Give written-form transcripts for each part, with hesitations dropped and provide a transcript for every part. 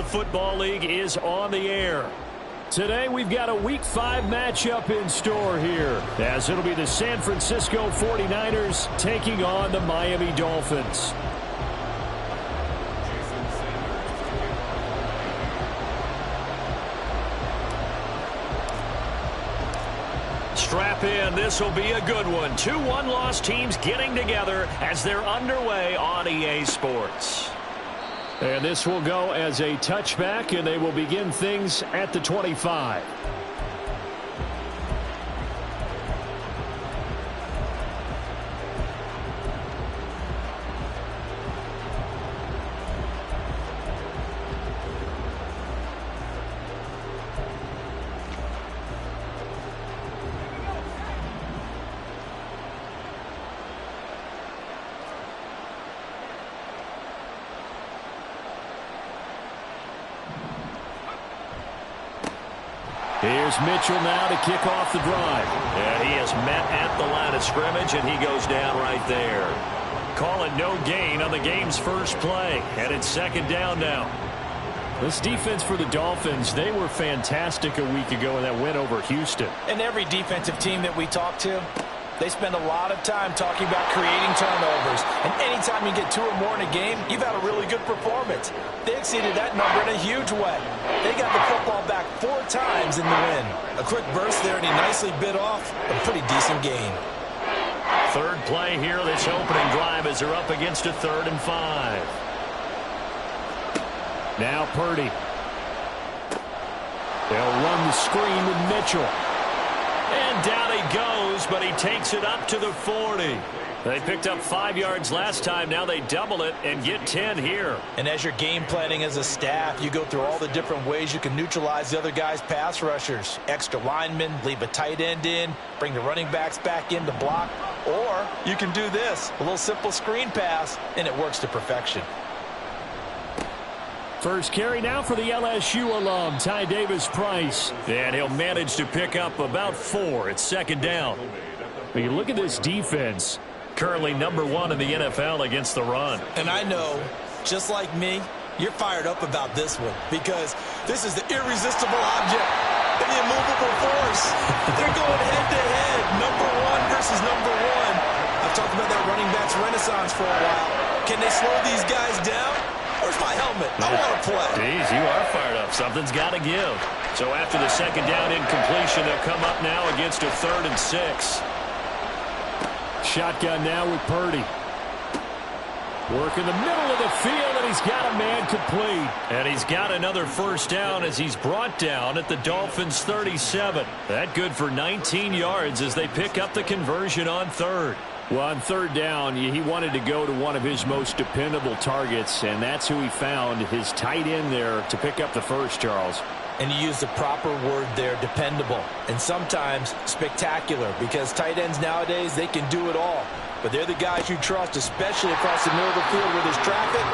Football League is on the air. Today we've got a Week 5 matchup in store here, as it'll be the San Francisco 49ers taking on the Miami Dolphins. Strap in, this will be a good one. 2 one-loss teams getting together as they're underway on EA Sports. And this will go as a touchback, and they will begin things at the 25. Here's Mitchell now to kick off the drive. And he is met at the line of scrimmage, and he goes down right there. Call it no gain on the game's first play. And it's second down now. This defense for the Dolphins, they were fantastic a week ago in that win over Houston. And every defensive team that we talk to, they spend a lot of time talking about creating turnovers. And anytime you get 2 or more in a game, you've had a really good performance. They exceeded that number in a huge way. They got the football back 4 times in the win. A quick burst there, and he nicely bit off a pretty decent gain. Third play here, this opening drive as they're up against a 3rd and 5. Now Purdy. They'll run the screen with Mitchell. And down he goes, but he takes it up to the 40. They picked up 5 yards last time. Now they double it and get 10 here. And as you're game planning as a staff, you go through all the different ways you can neutralize the other guy's pass rushers. Extra linemen, leave a tight end in, bring the running backs back in to block. Or you can do this, a little simple screen pass, and it works to perfection. First carry now for the LSU alum, Ty Davis-Price. And he'll manage to pick up about 4. It's second down. But you look at this defense, currently number 1 in the NFL against the run. And I know, just like me, you're fired up about this one because this is the irresistible object, the immovable force. They're going head-to-head, number 1 versus number 1. I've talked about that running backs renaissance for a while. Can they slow these guys down? Where's my helmet? I want to play. Jeez, you are fired up. Something's got to give. So after the second down incompletion, they'll come up now against a 3rd and 6. Shotgun now with Purdy. Work in the middle of the field, and he's got a man complete. And he's got another first down as he's brought down at the Dolphins' 37. That good for 19 yards as they pick up the conversion on 3rd. Well, on 3rd down, he wanted to go to one of his most dependable targets, and that's who he found, his tight end there, to pick up the first, Charles. And you use the proper word there, dependable. And sometimes spectacular, because tight ends nowadays, they can do it all. But they're the guys you trust, especially across the middle of the field with his traffic.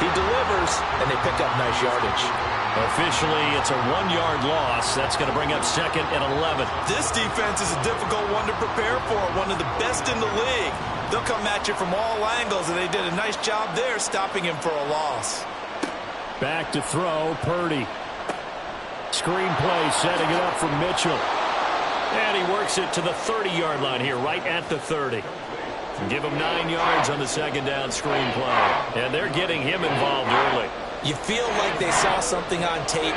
He delivers, and they pick up nice yardage. Officially, it's a 1-yard loss. That's going to bring up 2nd and 11. This defense is a difficult one to prepare for, one of the best in the league. They'll come at you from all angles, and they did a nice job there stopping him for a loss. Back to throw, Purdy. Screen play, setting it up for Mitchell. And he works it to the 30-yard line here, right at the 30. Give him 9 yards on the second down screen play. And they're getting him involved early. You feel like they saw something on tape,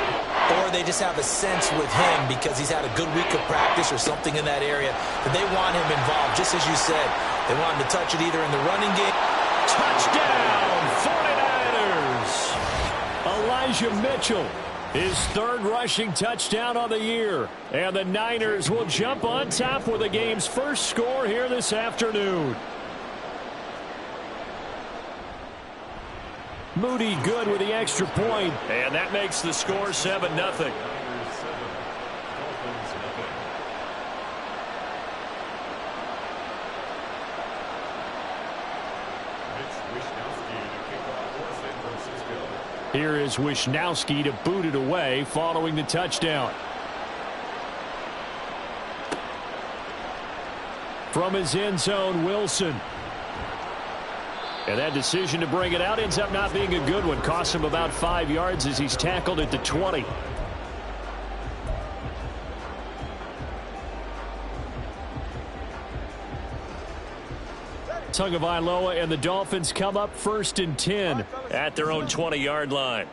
or they just have a sense with him because he's had a good week of practice or something in that area, that they want him involved, just as you said. They want him to touch it either in the running game. Touchdown, 49ers! Elijah Mitchell, his 3rd rushing touchdown on the year. And the Niners will jump on top with the game's first score here this afternoon. Moody good with the extra point, and that makes the score 7-0. Here is Wishnowsky to boot it away following the touchdown. From his end zone, Wilson. And that decision to bring it out ends up not being a good one. Costs him about 5 yards as he's tackled at the 20. Tagovailoa and the Dolphins come up 1st and 10 at their own 20-yard line.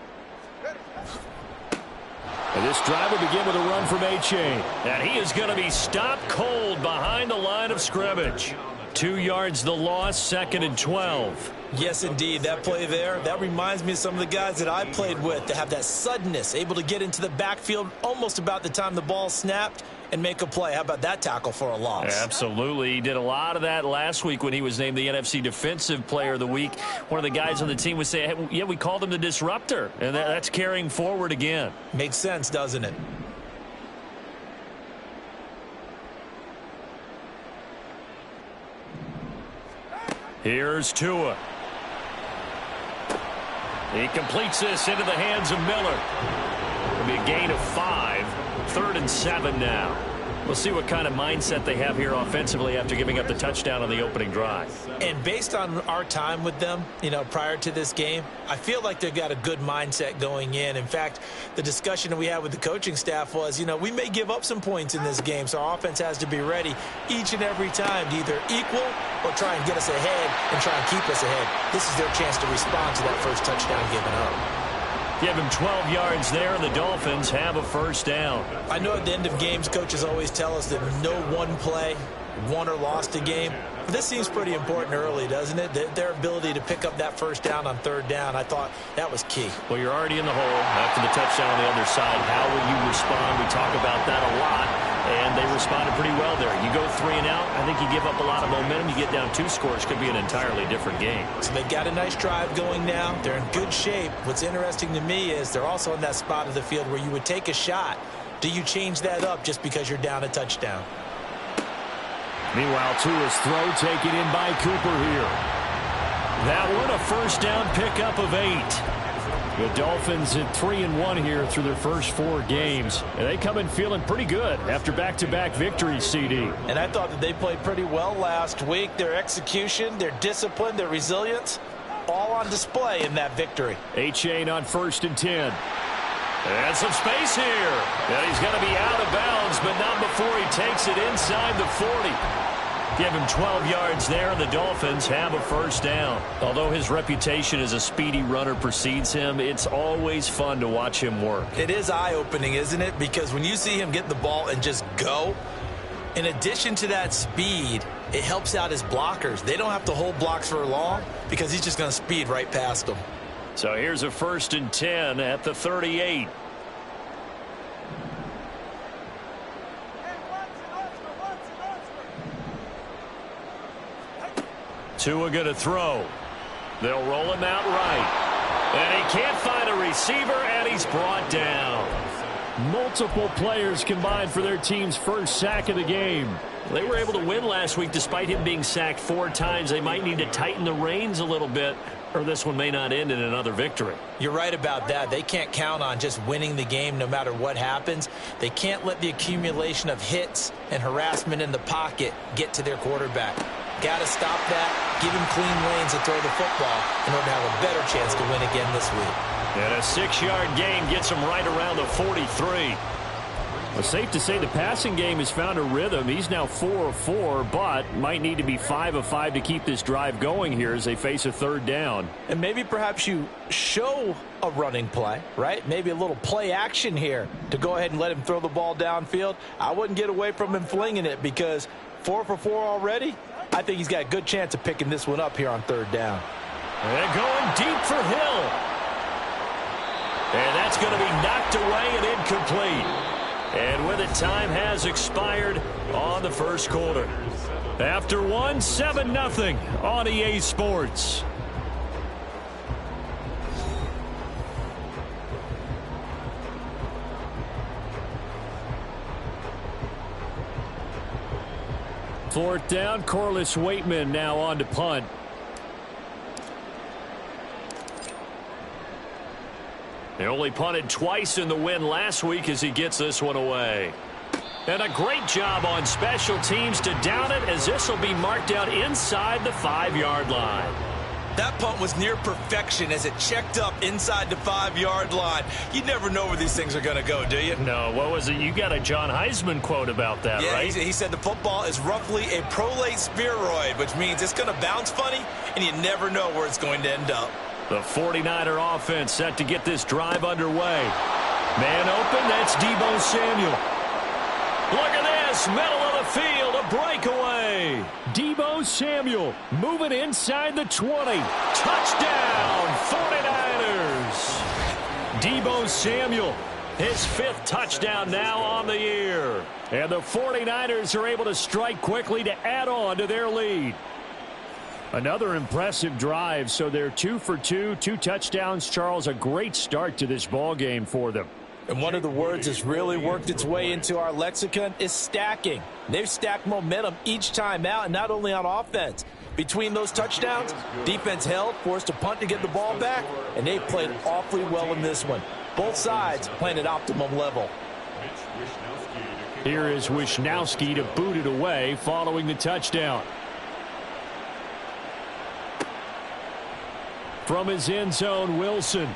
And this drive will begin with a run from A-Chain. And he is going to be stopped cold behind the line of scrimmage. 2 yards the loss, 2nd and 12. Yes, indeed. That play there, that reminds me of some of the guys that I played with that have that suddenness, able to get into the backfield almost about the time the ball snapped and make a play. How about that tackle for a loss? Absolutely. He did a lot of that last week when he was named the NFC Defensive Player of the Week. One of the guys on the team would say, hey, yeah, we called him the disruptor, and that's carrying forward again. Makes sense, doesn't it? Here's Tua. He completes this into the hands of Miller. It'll be a gain of 5. 3rd and 7 now. We'll see what kind of mindset they have here offensively after giving up the touchdown on the opening drive. And based on our time with them, prior to this game, I feel like they've got a good mindset going in. In fact, the discussion that we had with the coaching staff was, we may give up some points in this game, so our offense has to be ready each and every time to either equal or try and get us ahead and try and keep us ahead. This is their chance to respond to that first touchdown given up. Give him 12 yards there, and the Dolphins have a 1st down. I know at the end of games, coaches always tell us that no one play won or lost a game. But this seems pretty important early, doesn't it? Their ability to pick up that 1st down on 3rd down, I thought that was key. Well, you're already in the hole after the touchdown on the other side. How will you respond? We talk about that a lot, and they responded pretty well there. You go 3 and out, I think you give up a lot of momentum. You get down 2 scores, could be an entirely different game. So they've got a nice drive going now. They're in good shape. What's interesting to me is they're also in that spot of the field where you would take a shot. Do you change that up just because you're down a touchdown? Meanwhile, Tua's throw taken in by Cooper here. That one, a 1st down pickup of 8. The Dolphins at 3-1 here through their first 4 games. And they come in feeling pretty good after back-to-back victories, CD. And I thought that they played pretty well last week. Their execution, their discipline, their resilience, all on display in that victory. A-Chain on 1st and 10. And some space here. And he's going to be out of bounds, but not before he takes it inside the 40. Give him 12 yards there, and the Dolphins have a 1st down. Although his reputation as a speedy runner precedes him, it's always fun to watch him work. It is eye-opening, isn't it? Because when you see him get the ball and just go, in addition to that speed, it helps out his blockers. They don't have to hold blocks for long because he's just going to speed right past them. So here's a 1st and 10 at the 38. Tua going to throw. They'll roll him out right. And he can't find a receiver, and he's brought down. Multiple players combined for their team's 1st sack of the game. They were able to win last week despite him being sacked 4 times. They might need to tighten the reins a little bit, or this one may not end in another victory. You're right about that. They can't count on just winning the game no matter what happens. They can't let the accumulation of hits and harassment in the pocket get to their quarterback. Got to stop that, give him clean lanes to throw the football in order to have a better chance to win again this week. And a 6-yard gain gets him right around the 43. Well, safe to say the passing game has found a rhythm. He's now 4 of 4, but might need to be 5 of 5 to keep this drive going here as they face a 3rd down. And maybe perhaps you show a running play, right? Maybe a little play action here to go ahead and let him throw the ball downfield. I wouldn't get away from him flinging it because 4 for 4 already. I think he's got a good chance of picking this one up here on 3rd down. And going deep for Hill. And that's going to be knocked away and incomplete. And with it, time has expired on the 1st quarter. After 1, 7-0 on EA Sports. Fourth down, Corliss Waitman now on to punt. They only punted twice in the win last week as he gets this one away. And a great job on special teams to down it as this will be marked out inside the 5-yard line. That punt was near perfection as it checked up inside the 5-yard line. You never know where these things are going to go, do you? No, what was it? You got a John Heisman quote about that, right? Yeah, he said the football is roughly a prolate spheroid, which means it's going to bounce funny, and you never know where it's going to end up. The 49er offense set to get this drive underway. Man open, that's Deebo Samuel. Look at this, middle of the field, a breakaway. Deebo Samuel moving inside the 20. Touchdown, 49ers. Deebo Samuel, his 5th touchdown now on the year. And the 49ers are able to strike quickly to add on to their lead. Another impressive drive, so they're 2 for 2, 2 touchdowns. Charles, a great start to this ball game for them. And one of the words that's really worked its way into our lexicon is stacking. They've stacked momentum each time out, and not only on offense. Between those touchdowns, defense held, forced a punt to get the ball back, and they played awfully well in this one. Both sides playing at optimum level. Here is Wishnowski to boot it away following the touchdown. From his end zone, Wilson.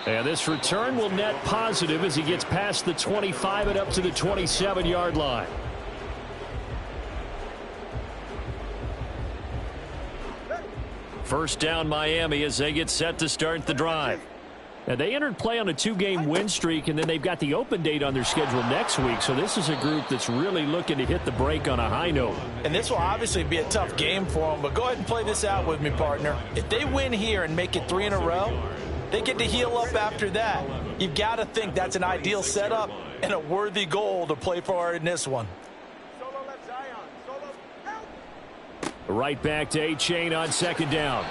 And this return will net positive as he gets past the 25 and up to the 27-yard line. First down, Miami, as they get set to start the drive. Now, they entered play on a 2-game win streak, and then they've got the open date on their schedule next week. So this is a group that's really looking to hit the break on a high note. And this will obviously be a tough game for them, but go ahead and play this out with me, partner. If they win here and make it 3 in a row, they get to heal up after that. You've got to think that's an ideal setup and a worthy goal to play for in this one. Right back to A-Chain on 2nd down.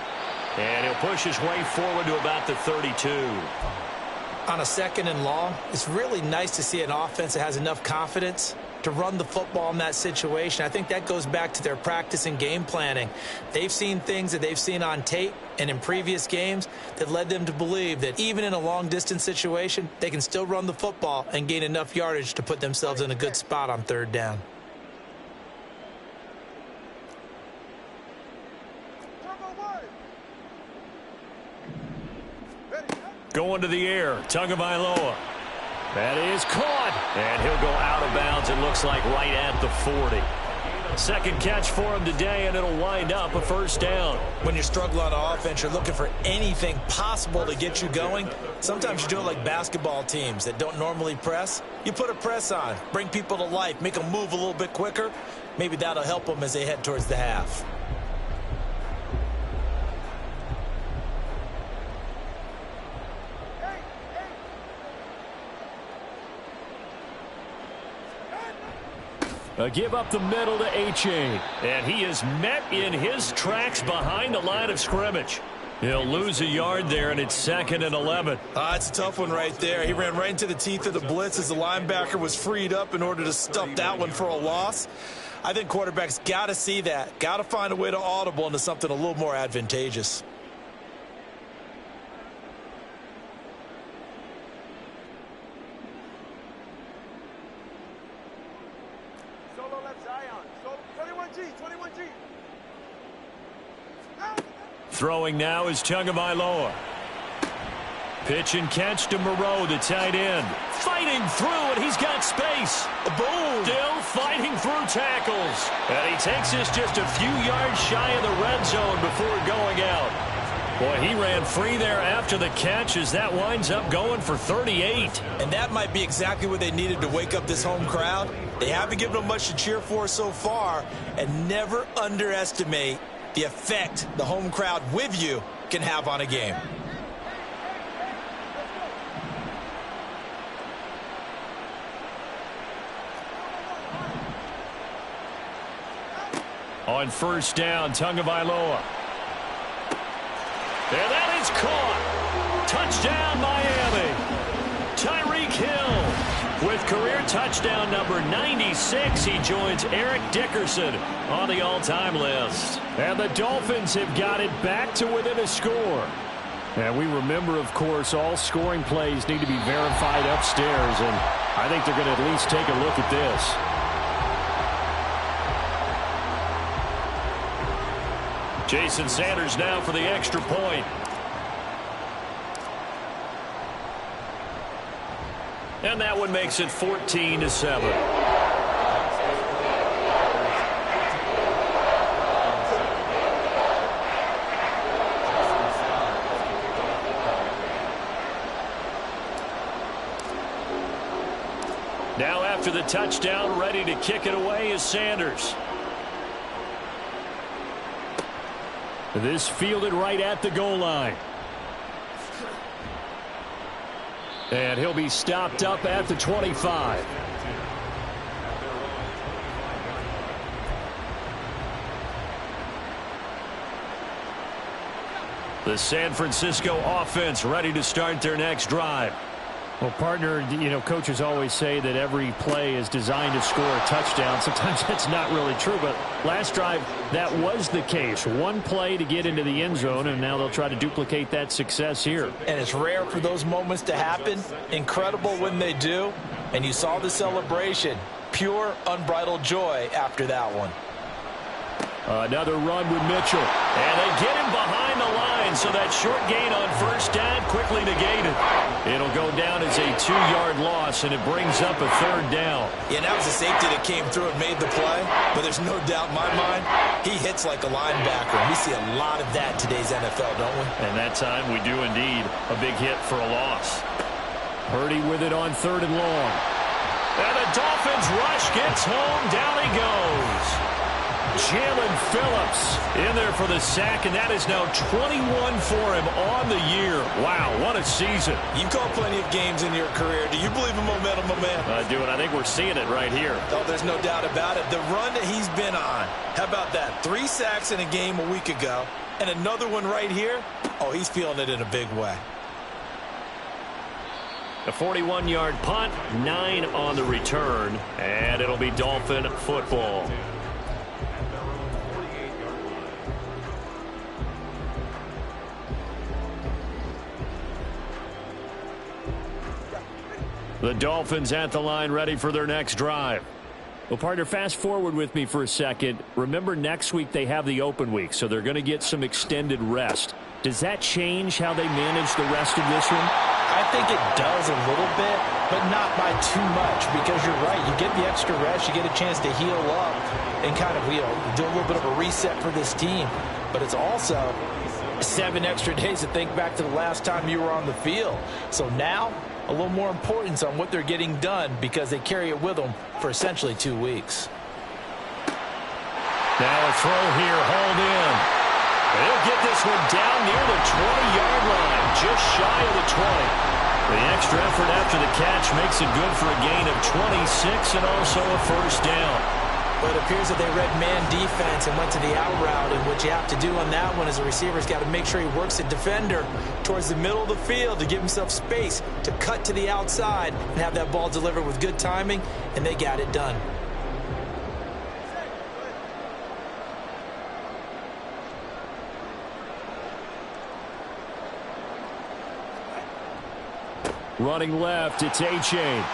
And he'll push his way forward to about the 32. On a 2nd and long, it's really nice to see an offense that has enough confidence to run the football in that situation. I think that goes back to their practice and game planning. They've seen things that they've seen on tape and in previous games that led them to believe that even in a long-distance situation, they can still run the football and gain enough yardage to put themselves in a good spot on 3rd down. Going to the air, Tagovailoa. That is caught, and he'll go out of bounds, it looks like right at the 40. Second catch for him today, and it'll wind up a 1st down. When you're struggling on offense, you're looking for anything possible to get you going. Sometimes you do it like basketball teams that don't normally press. You put a press on, bring people to life, make them move a little bit quicker. Maybe that'll help them as they head towards the half. A give up the middle to A-Chain. And he is met in his tracks behind the line of scrimmage. He'll lose a yard there, and it's 2nd and 11. It's a tough one right there. He ran right into the teeth of the blitz as the linebacker was freed up in order to stuff that one for a loss. I think quarterbacks got to see that. Got to find a way to audible into something a little more advantageous. Throwing now is Tagovailoa. Pitch and catch to Moreau, the tight end. Fighting through, and he's got space. Boom! Still fighting through tackles. And he takes this just a few yards shy of the red zone before going out. Boy, he ran free there after the catch as that winds up going for 38. And that might be exactly what they needed to wake up this home crowd. They haven't given them much to cheer for so far, and never underestimate the effect the home crowd with you can have on a game. On 1st down, Tagovailoa. And that is caught. Touchdown, Miami. Tyreek Hill with career touchdown number 96. He joins Eric Dickerson on the all-time list. And the Dolphins have got it back to within a score. And we remember, of course, all scoring plays need to be verified upstairs. And I think they're going to at least take a look at this. Jason Sanders now for the extra point. And that one makes it 14-7. Now after the touchdown, ready to kick it away is Sanders. This fielded right at the goal line. And he'll be stopped up at the 25. The San Francisco offense ready to start their next drive. Well, partner, coaches always say that every play is designed to score a touchdown. Sometimes that's not really true, but last drive, that was the case. One play to get into the end zone, and now they'll try to duplicate that success here. And it's rare for those moments to happen. Incredible when they do. And you saw the celebration. Pure, unbridled joy after that one. Another run with Mitchell. And they get him behind the line, so that short gain on first down quickly negated. It'll go down as a 2-yard loss, and it brings up a third down. Yeah, that was a safety that came through and made the play, but there's no doubt in my mind, he hits like a linebacker. We see a lot of that in today's NFL, don't we? And that time we do indeed. A big hit for a loss. Purdy with it on 3rd and long. And the Dolphins rush gets home. Down he goes. Jalen Phillips in there for the sack, and that is now 21 for him on the year. Wow, what a season. You've called plenty of games in your career. Do you believe in momentum, my man? I do, and I think we're seeing it right here. Oh, there's no doubt about it. The run that he's been on, how about that? 3 sacks in a game a week ago, and another one right here. Oh, he's feeling it in a big way. A 41-yard punt, 9 on the return, and it'll be Dolphin football. The Dolphins at the line ready for their next drive. Well, partner, fast forward with me for a second. Remember, next week they have the open week, so they're going to get some extended rest. Does that change how they manage the rest of this one? I think it does a little bit, but not by too much, because you're right. You get the extra rest, you get a chance to heal up and kind of do a little bit of a reset for this team. But it's also 7 extra days to think back to the last time you were on the field. So now, a little more importance on what they're getting done because they carry it with them for essentially 2 weeks. Now a throw here, hauled in. They'll get this one down near the 20-yard line, just shy of the 20. The extra effort after the catch makes it good for a gain of 26 and also a first down. But it appears that they read man defense and went to the out route, and what you have to do on that one is the receiver's got to make sure he works the defender towards the middle of the field to give himself space to cut to the outside and have that ball delivered with good timing, and they got it done. Running left, it's A-Chain.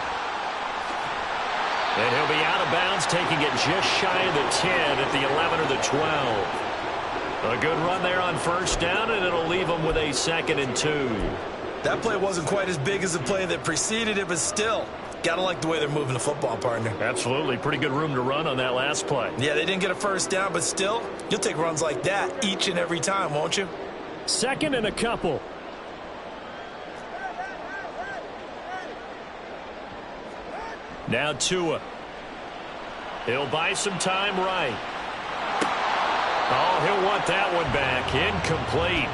And he'll be out of bounds, taking it just shy of the 10 at the 11 or the 12. A good run there on first down, and it'll leave them with a 2nd and 2. That play wasn't quite as big as the play that preceded it, but still, got to like the way they're moving the football, partner. Absolutely. Pretty good room to run on that last play. Yeah, they didn't get a first down, but still, you'll take runs like that each and every time, won't you? 2nd and a couple. Now Tua. He'll buy some time right. Oh, he'll want that one back. Incomplete.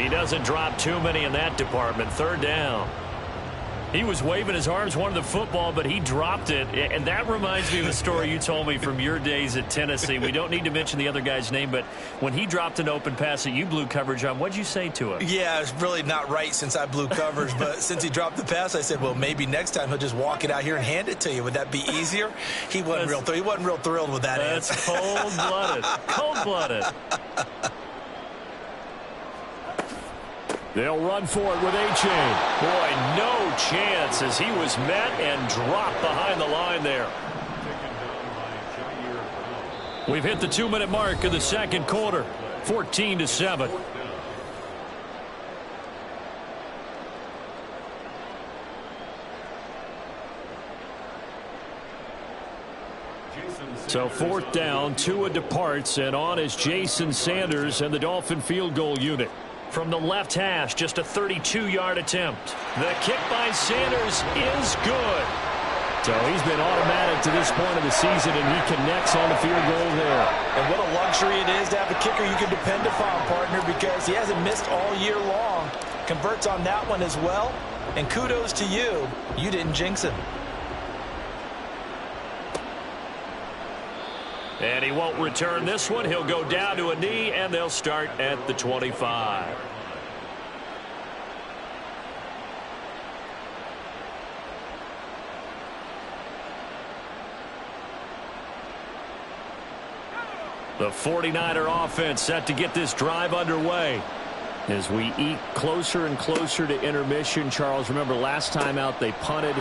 He doesn't drop too many in that department. 3rd down. He was waving his arms, wanted the football, but he dropped it. And that reminds me of the story you told me from your days at Tennessee. We don't need to mention the other guy's name, but when he dropped an open pass that you blew coverage on, what'd you say to him? Yeah, it's really not right since I blew coverage, but since he dropped the pass, I said, well, maybe next time he'll just walk it out here and hand it to you. Would that be easier? He wasn't real thrilled with that answer. That's cold-blooded. Cold-blooded. They'll run for it with A-Chain. Boy, no chance as he was met and dropped behind the line there. We've hit the 2-minute mark of the second quarter. 14-7. So 4th down, Tua departs, and on is Jason Sanders and the Dolphin field goal unit. From the left hash, just a 32-yard attempt. The kick by Sanders is good. So he's been automatic to this point of the season, and he connects on the field goal there. And what a luxury it is to have a kicker you can depend upon, partner, because he hasn't missed all year long. Converts on that one as well. And kudos to you. You didn't jinx him. And he won't return this one. He'll go down to a knee, and they'll start at the 25. The 49er offense set to get this drive underway. As we eke closer and closer to intermission, Charles, remember last time out they punted.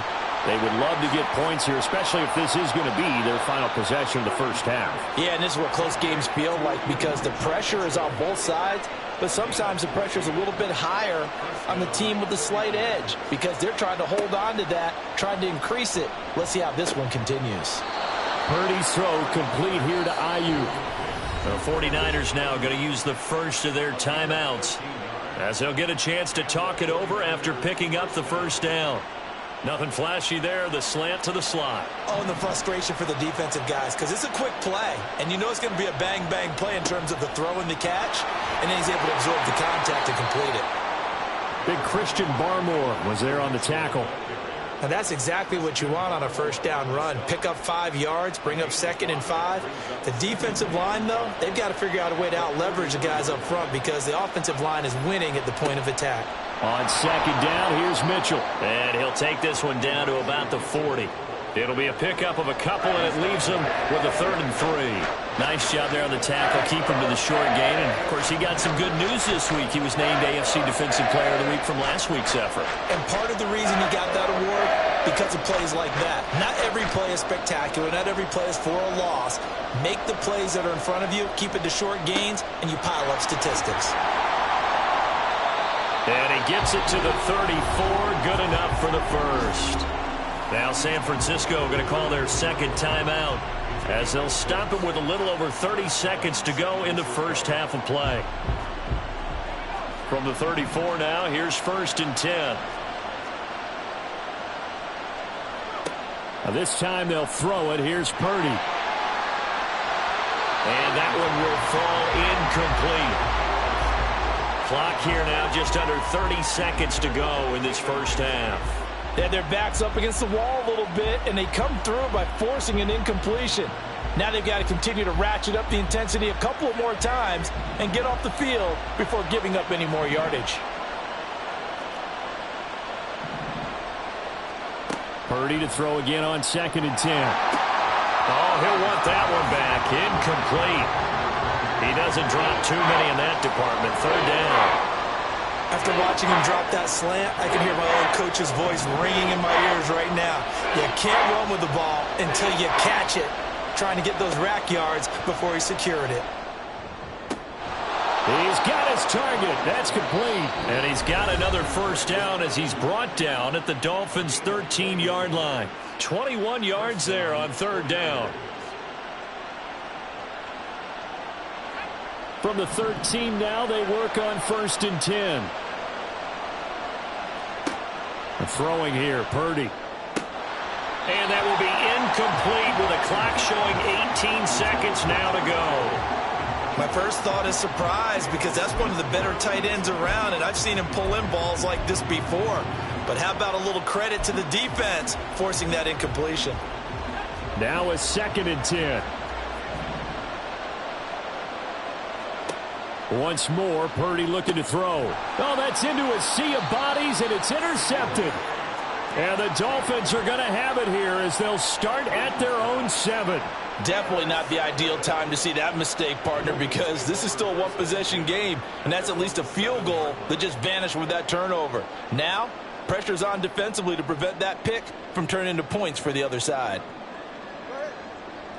They would love to get points here, especially if this is going to be their final possession of the first half. Yeah, and this is what close games feel like because the pressure is on both sides, but sometimes the pressure is a little bit higher on the team with the slight edge because they're trying to hold on to that, trying to increase it. Let's see how this one continues. Purdy's throw complete here to Ayuk. The 49ers now going to use the first of their timeouts as they'll get a chance to talk it over after picking up the first down. Nothing flashy there, the slant to the slot. Oh, and the frustration for the defensive guys because it's a quick play, and you know it's going to be a bang-bang play in terms of the throw and the catch, and then he's able to absorb the contact and complete it. Big Christian Barmore was there on the tackle. And that's exactly what you want on a first down run. Pick up 5 yards, bring up 2nd and 5. The defensive line, though, they've got to figure out a way to out-leverage the guys up front because the offensive line is winning at the point of attack. On 2nd down, here's Mitchell. And he'll take this one down to about the 40. It'll be a pickup of a couple, and it leaves him with a 3rd and 3. Nice job there on the tackle, keep him to the short gain. And, of course, he got some good news this week. He was named AFC Defensive Player of the Week from last week's effort. And part of the reason he got that award, because of plays like that. Not every play is spectacular. Not every play is for a loss. Make the plays that are in front of you, keep it to short gains, and you pile up statistics. And he gets it to the 34. Good enough for the first. Now San Francisco going to call their 2nd timeout as they'll stop it with a little over 30 seconds to go in the first half of play. From the 34 now, here's 1st and 10. Now this time they'll throw it. Here's Purdy. And that one will fall incomplete. Clock here now, just under 30 seconds to go in this first half. They had their backs up against the wall a little bit, and they come through by forcing an incompletion. Now they've got to continue to ratchet up the intensity a couple of more times and get off the field before giving up any more yardage. Purdy to throw again on 2nd and 10. Oh, he'll want that one back. Incomplete. He doesn't drop too many in that department. 3rd down. After watching him drop that slant, I can hear my old coach's voice ringing in my ears right now. You can't run with the ball until you catch it. Trying to get those rack yards before he secured it. He's got his target. That's complete. And he's got another first down as he's brought down at the Dolphins' 13-yard line. 21 yards there on 3rd down. From the 13 now, they work on 1st and 10. The throwing here, Purdy. And that will be incomplete with a clock showing 18 seconds now to go. My first thought is surprise because that's one of the better tight ends around, and I've seen him pull in balls like this before. But how about a little credit to the defense forcing that incompletion? Now a 2nd and 10. Once more, Purdy looking to throw. Oh, that's into a sea of bodies, and it's intercepted. And the Dolphins are going to have it here as they'll start at their own 7. Definitely not the ideal time to see that mistake, partner, because this is still a one-possession game, and that's at least a field goal that just vanished with that turnover. Now, pressure's on defensively to prevent that pick from turning into points for the other side.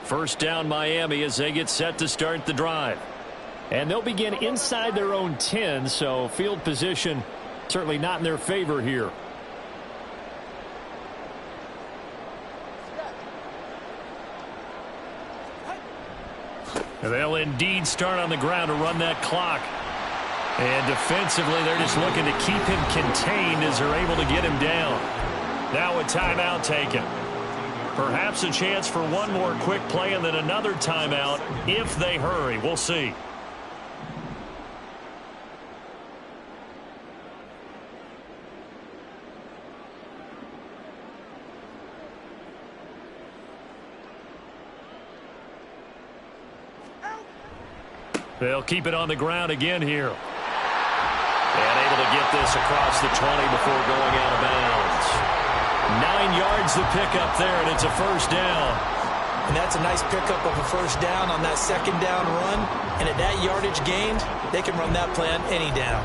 First down Miami as they get set to start the drive. And they'll begin inside their own 10, so field position certainly not in their favor here. They'll indeed start on the ground to run that clock. And defensively, they're just looking to keep him contained as they're able to get him down. Now a timeout taken. Perhaps a chance for one more quick play and then another timeout if they hurry. We'll see. They'll keep it on the ground again here. And able to get this across the 20 before going out of bounds. 9 yards the pickup there, and it's a first down. And that's a nice pickup of a first down on that second down run. And at that yardage gained, they can run that play on any down.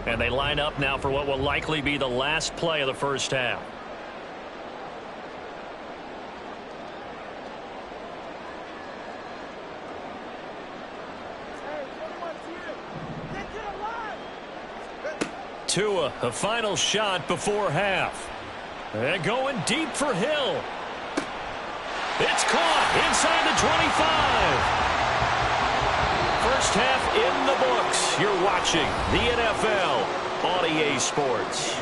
And they line up now for what will likely be the last play of the first half. Tua, a final shot before half. And going deep for Hill. It's caught inside the 25. First half in the books. You're watching the NFL on EA Sports.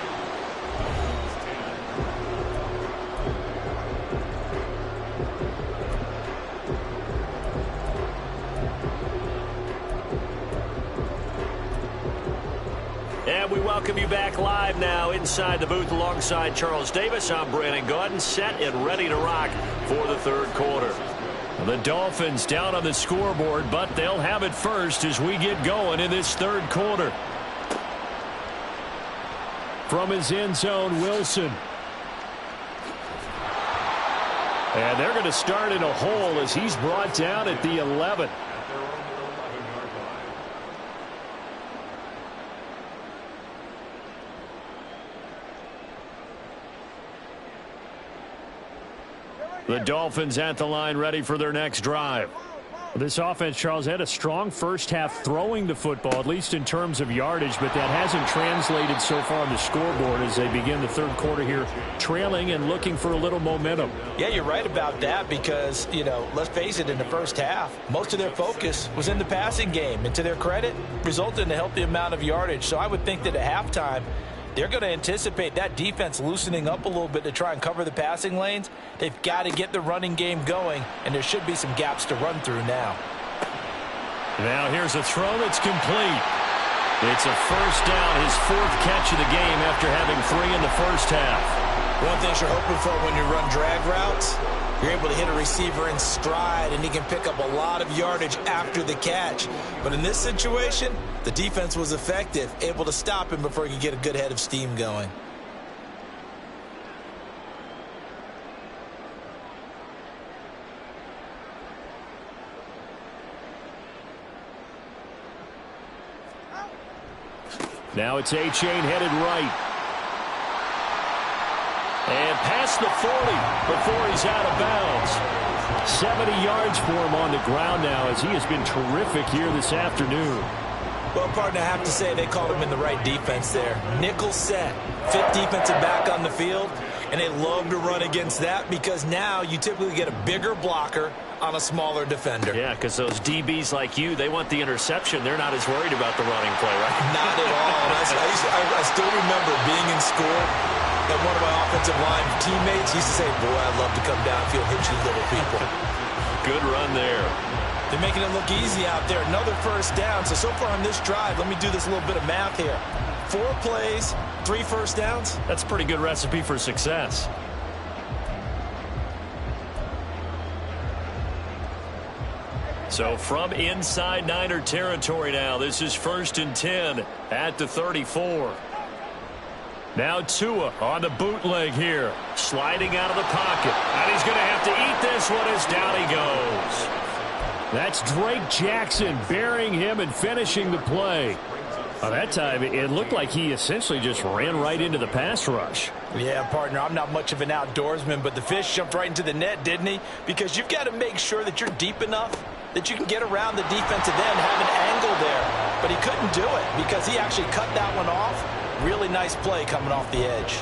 And we welcome you back live now inside the booth alongside Charles Davis. I'm Brandon Gaudin, set and ready to rock for the third quarter. The Dolphins down on the scoreboard, but they'll have it first as we get going in this third quarter. From his end zone, Wilson. And they're going to start in a hole as he's brought down at the 11. The Dolphins at the line ready for their next drive. This offense, Charles, had a strong first half throwing the football, at least in terms of yardage, but that hasn't translated so far on the scoreboard as they begin the third quarter here, trailing and looking for a little momentum. Yeah, you're right about that because, let's face it, in the first half, most of their focus was in the passing game. And to their credit, resulted in a healthy amount of yardage. So I would think that at halftime, they're going to anticipate that defense loosening up a little bit to try and cover the passing lanes. They've got to get the running game going, and there should be some gaps to run through now. Now here's a throw that's complete. It's a first down, his fourth catch of the game after having 3 in the first half. One thing you're hoping for when you run drag routes, you're able to hit a receiver in stride, and he can pick up a lot of yardage after the catch. But in this situation, the defense was effective, able to stop him before he could get a good head of steam going. Now it's A-Chain headed right. And past the 40 before he's out of bounds. 70 yards for him on the ground now as he has been terrific here this afternoon. Well, partner, I have to say they called him in the right defense there. Nickel set, fifth defensive back on the field, and they love to run against that because now you typically get a bigger blocker on a smaller defender. Yeah, because those DBs like you, they want the interception. They're not as worried about the running play, right? Not at all. I still remember being in school, and one of my offensive line teammates used to say, boy, I'd love to come downfield, hit you little people. Good run there. They're making it look easy out there. Another first down. So far on this drive, let me do this little bit of math here. 4 plays, 3 first downs. That's a pretty good recipe for success. So from inside Niner territory now, this is 1st and 10 at the 34. Now Tua on the bootleg here, sliding out of the pocket. And he's going to have to eat this one as down he goes. That's Drake Jackson burying him and finishing the play. Well, that time, it looked like he essentially just ran right into the pass rush. Yeah, partner, I'm not much of an outdoorsman, but the fish jumped right into the net, didn't he? Because you've got to make sure that you're deep enough that you can get around the defensive end, have an angle there. But he couldn't do it because he actually cut that one off. Really nice play coming off the edge.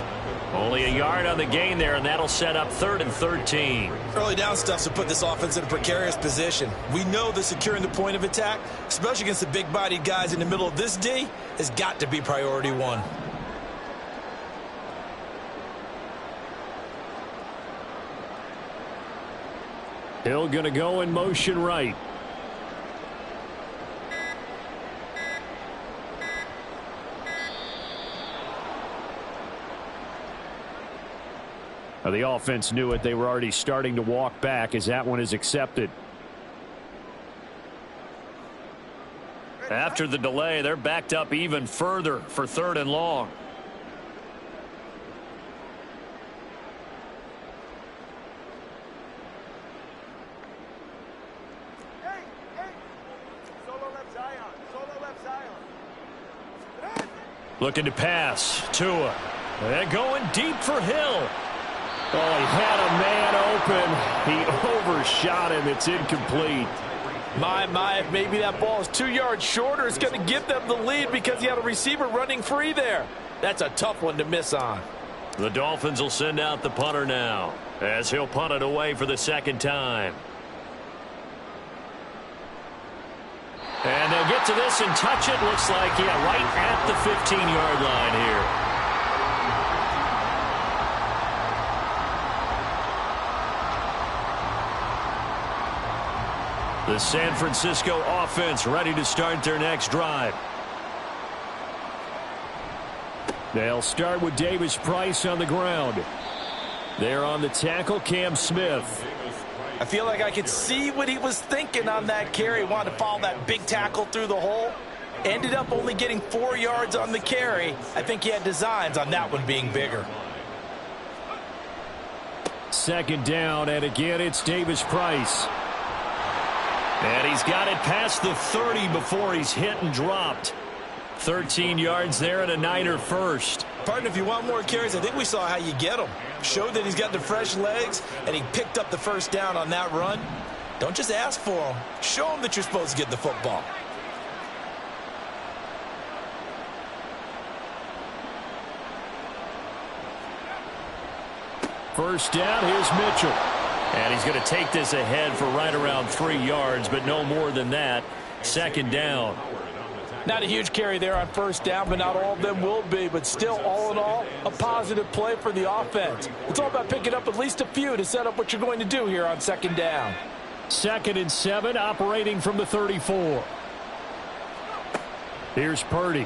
Only a yard on the gain there, and that'll set up 3rd and 13. Early down stuff to put this offense in a precarious position. We know that securing the point of attack, especially against the big-bodied guys in the middle of this D, has got to be priority one. Hill going to go in motion right. Now, the offense knew it. They were already starting to walk back as that one is accepted. After the delay, they're backed up even further for 3rd and long. Looking to pass. Tua. They're going deep for Hill. Oh, he had a man open. He overshot him. It's incomplete. My, maybe that ball is 2 yards shorter. It's going to give them the lead because he had a receiver running free there. That's a tough one to miss on. The Dolphins will send out the punter now as he'll punt it away for the 2nd time. And they'll get to this and touch it. Looks like, yeah, right at the 15-yard line here. The San Francisco offense ready to start their next drive. They'll start with Davis-Price on the ground. There on the tackle, Cam Smith. I feel like I could see what he was thinking on that carry. Wanted to follow that big tackle through the hole. Ended up only getting 4 yards on the carry. I think he had designs on that one being bigger. 2nd down, and again, it's Davis-Price. And he's got it past the 30 before he's hit and dropped. 13 yards there and a Niner first. Partner, if you want more carries, I think we saw how you get them. Showed that he's got the fresh legs, and he picked up the 1st down on that run. Don't just ask for them. Show them that you're supposed to get the football. First down, here's Mitchell. And he's going to take this ahead for right around 3 yards, but no more than that. 2nd down. Not a huge carry there on 1st down, but not all of them will be. But still, all in all, a positive play for the offense. It's all about picking up at least a few to set up what you're going to do here on 2nd down. 2nd and 7, operating from the 34. Here's Purdy.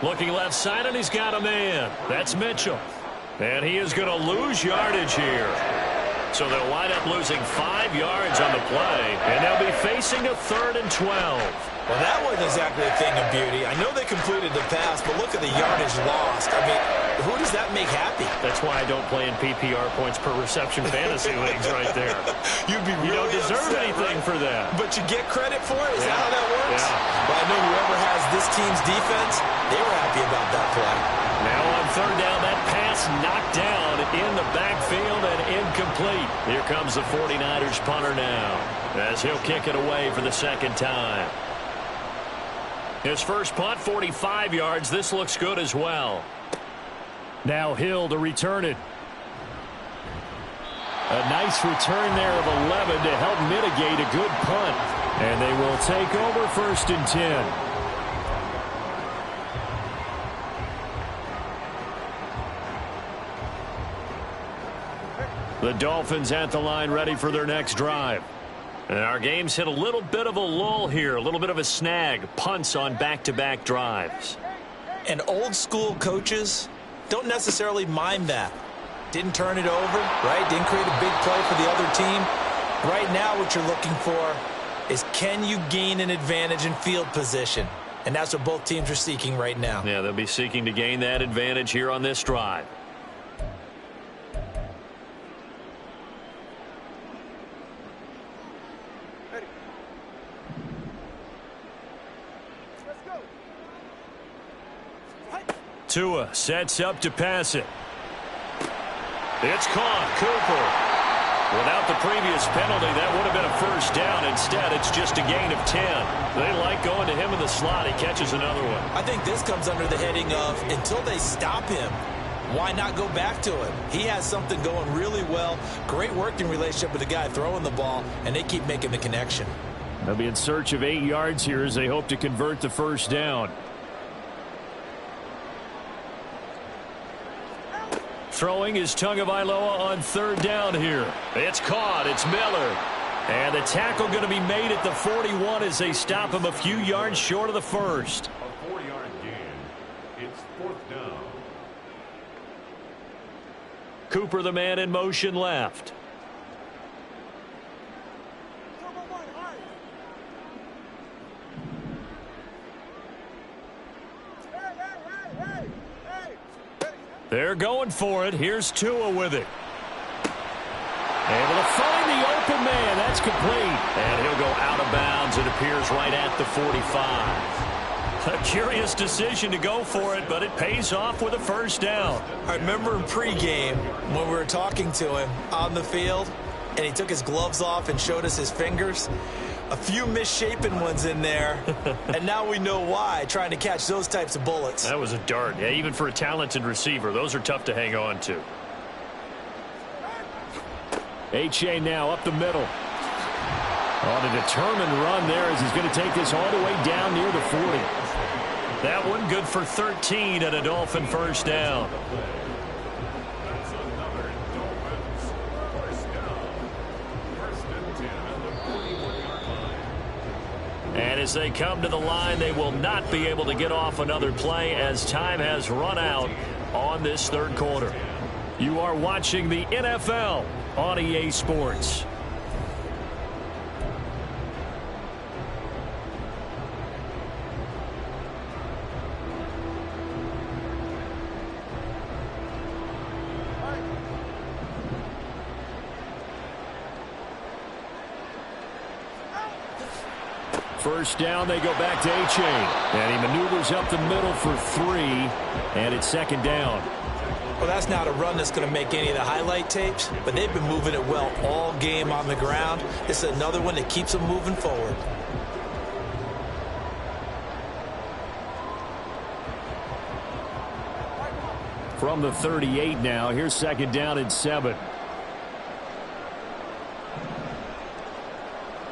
Looking left side, and he's got a man. That's Mitchell. And he is going to lose yardage here. So they'll wind up losing 5 yards on the play, and they'll be facing a 3rd and 12. Well, that wasn't exactly a thing of beauty. I know they completed the pass, but look at the yardage lost. I mean, who does that make happy? That's why I don't play in PPR points per reception fantasy leagues right there. You'd be really You don't deserve upset, anything right? for that. But you get credit for it? Is that how that works? Yeah. Well, I know whoever has this team's defense, they were happy about that play. Now on 3rd down, that pass knocked down in the backfield and incomplete. Here comes the 49ers punter now as he'll kick it away for the 2nd time. His first punt, 45 yards. This looks good as well. Now Hill to return it. A nice return there of 11 to help mitigate a good punt. And they will take over 1st and 10. The Dolphins at the line ready for their next drive. And our game's hit a little bit of a lull here, a little bit of a snag. Punts on back-to-back drives. And old school coaches don't necessarily mind that. Didn't turn it over, right? Didn't create a big play for the other team. Right now what you're looking for is can you gain an advantage in field position? And that's what both teams are seeking right now. Yeah, they'll be seeking to gain that advantage here on this drive. Tua sets up to pass it. It's caught. Cooper. Without the previous penalty, that would have been a first down. Instead, it's just a gain of 10. They like going to him in the slot. He catches another one. I think this comes under the heading of until they stop him, why not go back to him? He has something going really well. Great working relationship with the guy throwing the ball, and they keep making the connection. They'll be in search of 8 yards here as they hope to convert the first down. Throwing is Tagovailoa on third down here. It's caught. It's Miller. And the tackle going to be made at the 41 as they stop him a few yards short of the first. A 4-yard gain. It's fourth down. Cooper, the man in motion left. They're going for it. Here's Tua with it. Able to find the open man. That's complete. And he'll go out of bounds. It appears right at the 45. A curious decision to go for it, but it pays off with a first down. I remember in pregame when we were talking to him on the field, and he took his gloves off and showed us his fingers. A few misshapen ones in there, and now we know why, trying to catch those types of bullets. That was a dart. Yeah, even for a talented receiver, those are tough to hang on to. H.A. now up the middle. On a determined run there as he's going to take this all the way down near the 40. That one good for 13 and a Dolphin first down. And as they come to the line, they will not be able to get off another play as time has run out on this third quarter. You are watching the NFL on EA Sports. First down, they go back to H.A. And he maneuvers up the middle for 3, and it's second down. Well, that's not a run that's going to make any of the highlight tapes, but they've been moving it well all game on the ground. This is another one that keeps them moving forward. From the 38 now, here's second down and 7.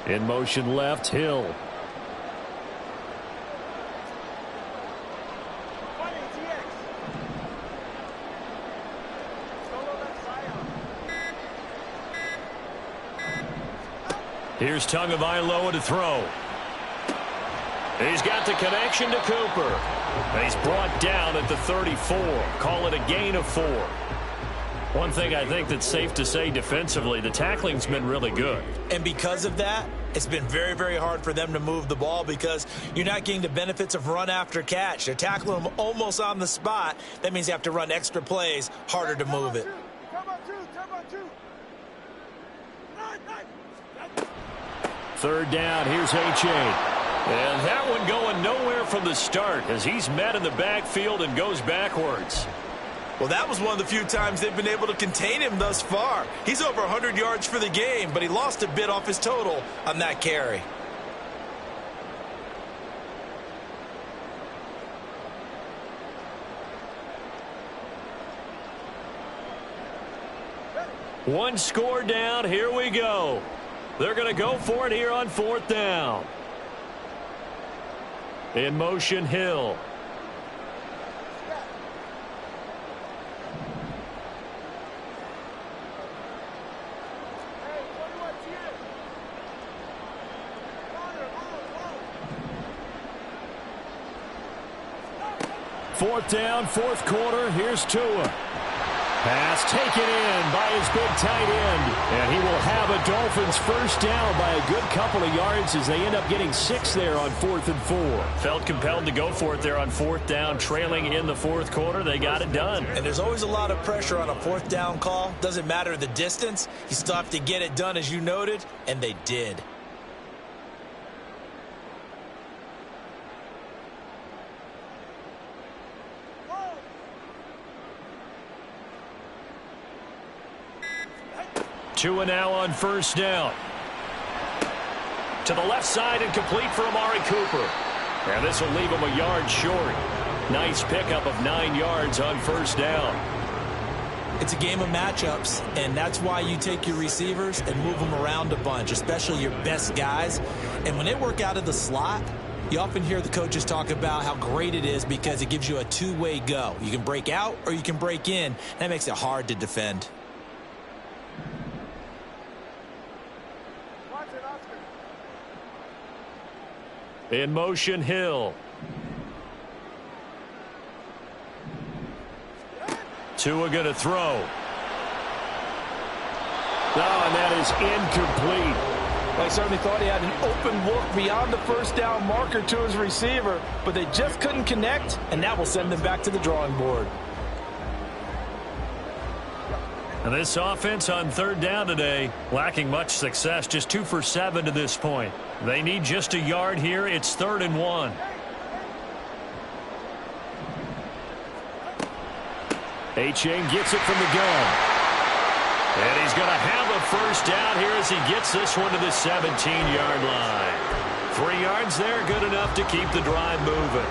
In motion left, Hill. Here's Tagovailoa to throw. He's got the connection to Cooper. He's brought down at the 34. Call it a gain of 4. One thing I think that's safe to say defensively, the tackling's been really good. And because of that, it's been very, very hard for them to move the ball because you're not getting the benefits of run after catch. They're tackling them almost on the spot. That means you have to run extra plays, harder to move it. Third down, here's H.A. And that one going nowhere from the start as he's met in the backfield and goes backwards. Well, that was one of the few times they've been able to contain him thus far. He's over 100 yards for the game, but he lost a bit off his total on that carry. One score down. Here we go. They're going to go for it here on fourth down. In motion, Hill. Fourth down, fourth quarter. Here's Tua. Pass taken in by his big tight end. And he will have a Dolphins first down by a good couple of yards as they end up getting 6 there on 4th and 4. Felt compelled to go for it there on fourth down, trailing in the fourth quarter. They got it done. And there's always a lot of pressure on a fourth down call. Doesn't matter the distance. You still have to get it done, as you noted, and they did. Tua now on first down. To the left side and complete for Amari Cooper. And this will leave him a yard short. Nice pickup of 9 yards on first down. It's a game of matchups, and that's why you take your receivers and move them around a bunch, especially your best guys. And when they work out of the slot, you often hear the coaches talk about how great it is because it gives you a two-way go. You can break out or you can break in. That makes it hard to defend. In motion, Hill. Tua going to throw. And that is incomplete. I certainly thought he had an open look beyond the first down marker to his receiver, but they just couldn't connect, and that will send them back to the drawing board. And this offense on third down today, lacking much success, just 2 for 7 to this point. They need just a yard here. It's 3rd and 1. Achane gets it from the gun. And he's going to have a first down here as he gets this one to the 17-yard line. 3 yards there, good enough to keep the drive moving.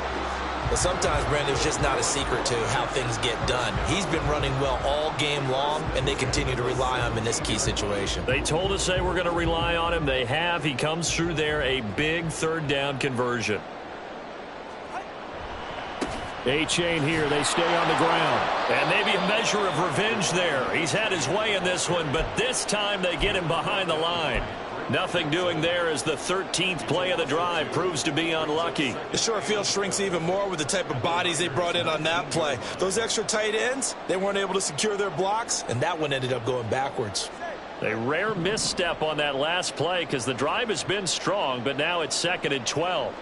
Well, sometimes, Brandon, it's just not a secret to how things get done. He's been running well all game long, and they continue to rely on him in this key situation. They told us they were going to rely on him. They have. He comes through there, a big third down conversion. Achane here. They stay on the ground. And maybe a measure of revenge there. He's had his way in this one, but this time they get him behind the line. Nothing doing there as the 13th play of the drive proves to be unlucky. The short field shrinks even more with the type of bodies they brought in on that play. Those extra tight ends, they weren't able to secure their blocks, and that one ended up going backwards. A rare misstep on that last play because the drive has been strong, but now it's 2nd and 12.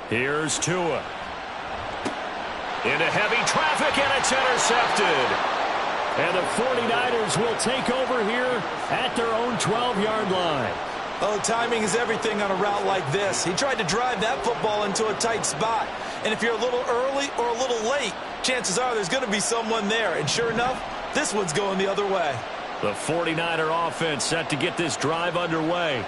Here's Tua. Into heavy traffic, and it's intercepted. And the 49ers will take over here at their own 12-yard line. Oh, timing is everything on a route like this. He tried to drive that football into a tight spot. And if you're a little early or a little late, chances are there's going to be someone there. And sure enough, this one's going the other way. The 49er offense set to get this drive underway.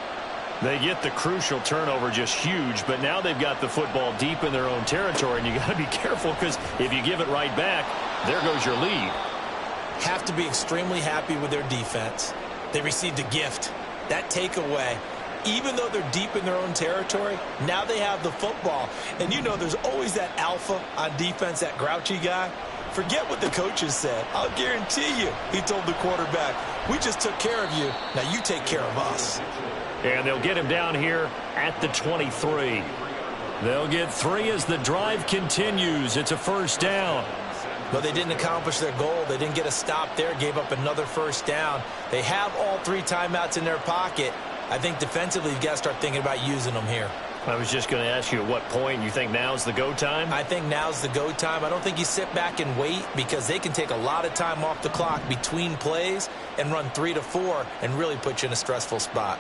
They get the crucial turnover, just huge, but now they've got the football deep in their own territory, and you got to be careful because if you give it right back, there goes your lead. Have to be extremely happy with their defense. They received a gift. That takeaway, even though they're deep in their own territory, now they have the football. And you know there's always that alpha on defense, that grouchy guy. Forget what the coaches said. I'll guarantee you, he told the quarterback, we just took care of you. Now you take care of us. And they'll get him down here at the 23. They'll get 3 as the drive continues. It's a first down. But they didn't accomplish their goal. They didn't get a stop there, gave up another first down. They have all 3 timeouts in their pocket. I think defensively you've got to start thinking about using them here. I was just going to ask you at what point you think now's the go time? I think now's the go time. I don't think you sit back and wait because they can take a lot of time off the clock between plays and run 3 to 4 and really put you in a stressful spot.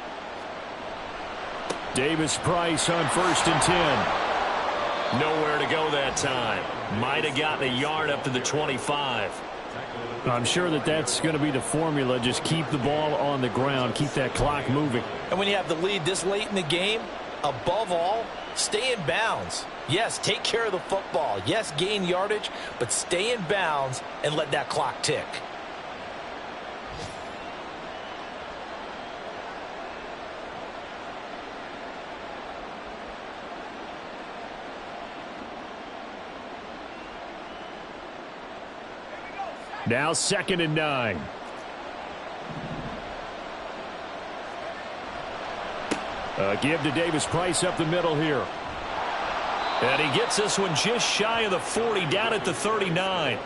Davis Price on 1st and 10. Nowhere to go that time. Might have gotten a yard up to the 25. I'm sure that's going to be the formula. Just keep the ball on the ground. Keep that clock moving. And when you have the lead this late in the game, above all, stay in bounds. Yes, take care of the football. Yes, gain yardage, but stay in bounds and let that clock tick. Now 2nd and 9. Give to Davis Price up the middle here. And he gets this one just shy of the 40, down at the 39.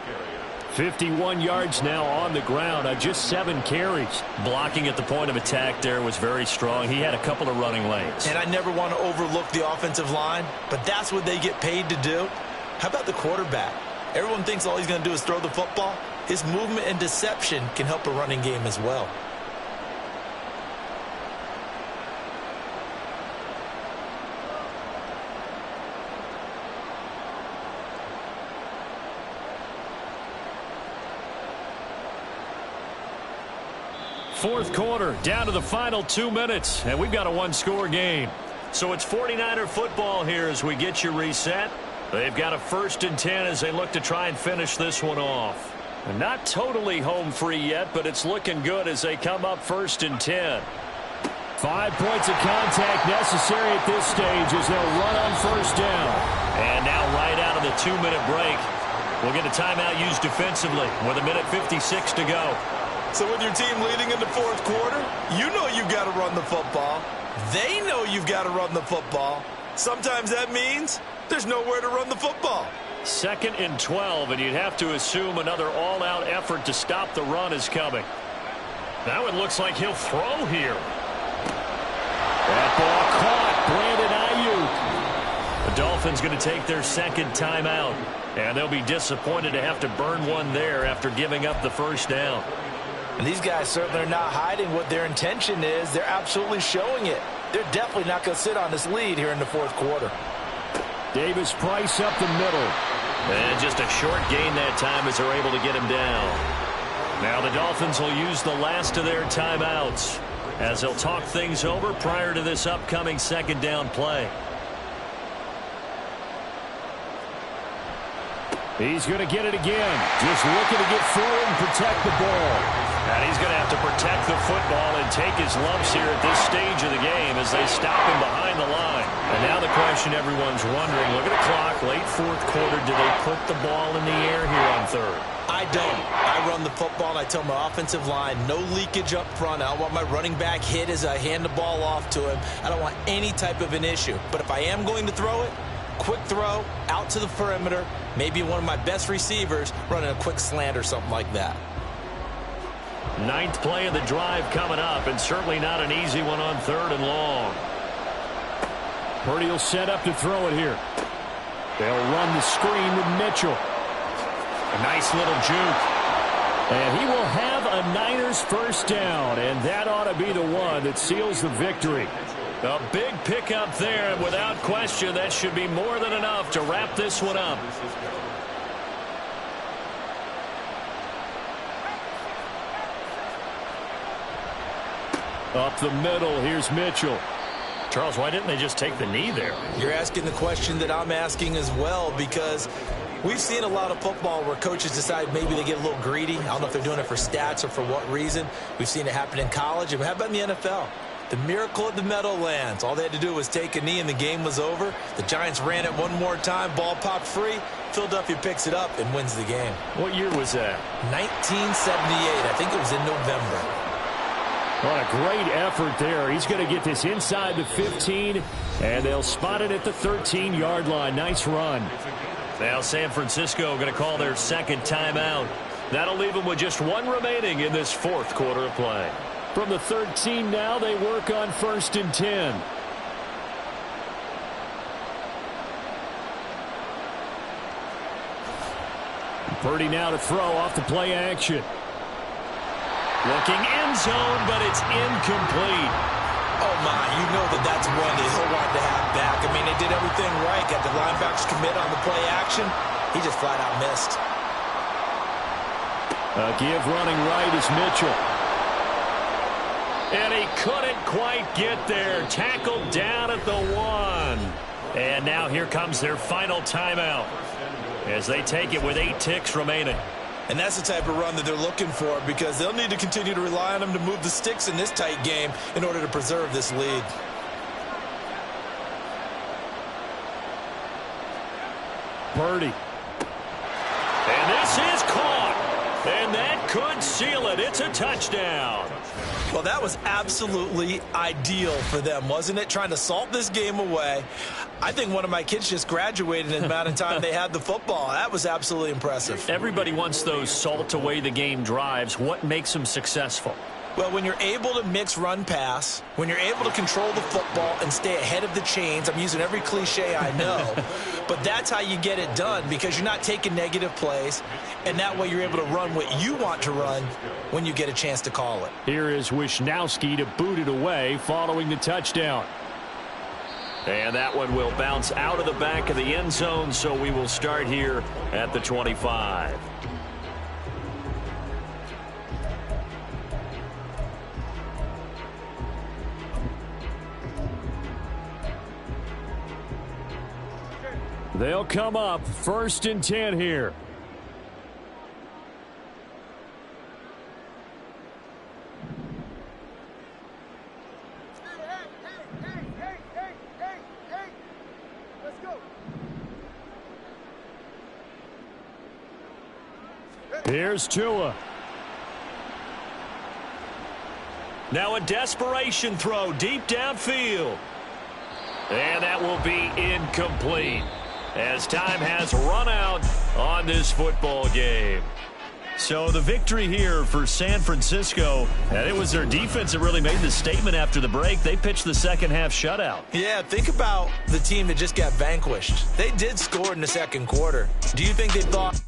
51 yards now on the ground on just 7 carries. Blocking at the point of attack there was very strong. He had a couple of running lanes. And I never want to overlook the offensive line, but that's what they get paid to do. How about the quarterback? Everyone thinks all he's going to do is throw the football. His movement and deception can help a running game as well. Fourth quarter, down to the final 2 minutes, and we've got a one-score game. So it's 49er football here as we get you reset. They've got a 1st and 10 as they look to try and finish this one off. Not totally home free yet, but it's looking good as they come up 1st and 10. 5 points of contact necessary at this stage as they'll run on 1st down. And now right out of the 2-minute break, we'll get a timeout used defensively with 1:56 to go. So with your team leading in the fourth quarter, you know you've got to run the football. They know you've got to run the football. Sometimes that means there's nowhere to run the football. 2nd and 12, and you'd have to assume another all-out effort to stop the run is coming. Now it looks like he'll throw here. That ball caught. Brandon Ayuk. The Dolphins going to take their 2nd timeout, and they'll be disappointed to have to burn one there after giving up the 1st down. And these guys certainly are not hiding what their intention is. They're absolutely showing it. They're definitely not going to sit on this lead here in the fourth quarter. Davis Price up the middle. And just a short gain that time as they're able to get him down. Now the Dolphins will use the last of their timeouts as they'll talk things over prior to this upcoming 2nd down play. He's going to get it again. Just looking to get forward and protect the ball. And he's going to have to protect the football and take his lumps here at this stage of the game as they stop him behind the line. And now the question everyone's wondering, look at the clock, late fourth quarter, do they put the ball in the air here on 3rd? I don't. I run the football, and I tell my offensive line, no leakage up front. I don't want my running back hit as I hand the ball off to him. I don't want any type of an issue. But if I am going to throw it, quick throw, out to the perimeter, maybe one of my best receivers running a quick slant or something like that. 9th play of the drive coming up, and certainly not an easy one on 3rd and long. Purdy will set up to throw it here. They'll run the screen with Mitchell. A nice little juke. And he will have a Niners 1st down, and that ought to be the one that seals the victory. A big pickup there, and without question, that should be more than enough to wrap this one up. Up the middle, here's Mitchell. Charles, why didn't they just take the knee there? You're asking the question that I'm asking as well, because we've seen a lot of football where coaches decide maybe they get a little greedy. I don't know if they're doing it for stats or for what reason. We've seen it happen in college, and how about in the NFL? The miracle of the Meadowlands. All they had to do was take a knee and the game was over. The Giants ran it one more time. Ball popped free. Philadelphia picks it up and wins the game. What year was that? 1978. I think it was in November. What a great effort there. He's going to get this inside the 15, and they'll spot it at the 13-yard line. Nice run. Now San Francisco going to call their 2nd timeout. That'll leave them with just one remaining in this fourth quarter of play. From the 13 now, they work on 1st and 10. Purdy now to throw off the play action. Looking end zone, but it's incomplete. Oh, my, you know that's one that he'll want to have back. I mean, they did everything right. Got the linebackers commit on the play action. He just flat out missed. A give running right is Mitchell. And he couldn't quite get there. Tackled down at the 1. And now here comes their final timeout as they take it with 8 ticks remaining. And that's the type of run that they're looking for, because they'll need to continue to rely on him to move the sticks in this tight game in order to preserve this lead. Purdy. And this is caught. And that could seal it. It's a touchdown. Well, that was absolutely ideal for them, wasn't it? Trying to salt this game away. I think one of my kids just graduated in the amount of time they had the football. That was absolutely impressive. Everybody wants those salt away the game drives. What makes them successful? Well, when you're able to mix run-pass, when you're able to control the football and stay ahead of the chains, I'm using every cliche I know, but that's how you get it done, because you're not taking negative plays, and that way you're able to run what you want to run when you get a chance to call it. Here is Wisnowski to boot it away following the touchdown. And that one will bounce out of the back of the end zone, so we will start here at the 25. They'll come up 1st and 10 here. Here's Tua. Now a desperation throw deep downfield. And that will be incomplete as time has run out on this football game. So the victory here for San Francisco, and it was their defense that really made the statement after the break. They pitched the second half shutout. Yeah, think about the team that just got vanquished. They did score in the second quarter. Do you think they thought